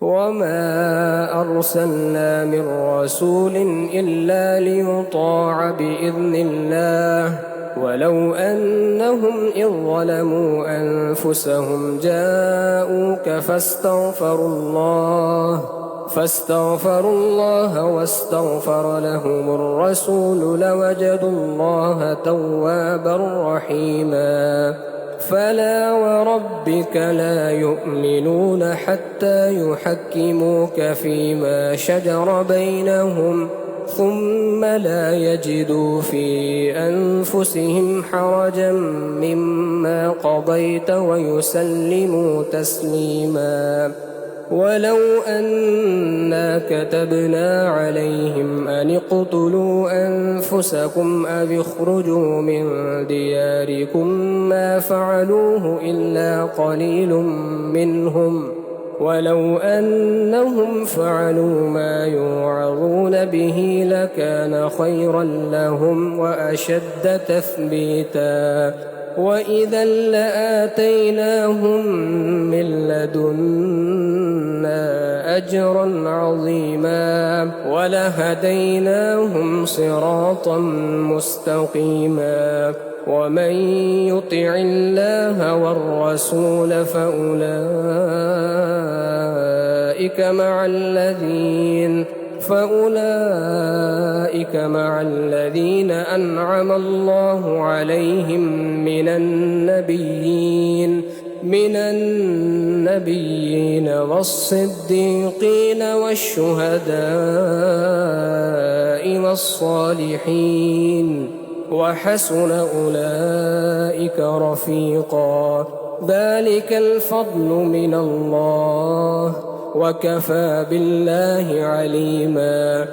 وما أرسلنا من رسول إلا ليطاع بإذن الله ولو أنهم إذ ظلموا أنفسهم جاءوك فاستغفروا الله واستغفر لهم الرسول لوجدوا الله توابا رحيما. فلا وربك لا يؤمنون حتى يحكموك فيما شجر بينهم ثم لا يجدوا في أنفسهم حرجا مما قضيت ويسلموا تسليما. ولو أنا كتبنا عليهم أن اقتلوا أنفسكم أو اخرجوا من دياركم ما فعلوه إلا قليل منهم ولو أنهم فعلوا ما يوعظون به لكان خيرا لهم وأشد تثبيتا وإذا لآتيناهم من لدنا أجرا عظيما ولهديناهم صراطا مستقيما. ومن يطع الله والرسول فأولئك مع الذين أنعم الله عليهم من النبيين والصديقين والشهداء والصالحين وحسن أولئك رفيقا. ذلك الفضل من الله وكفى بالله عليما.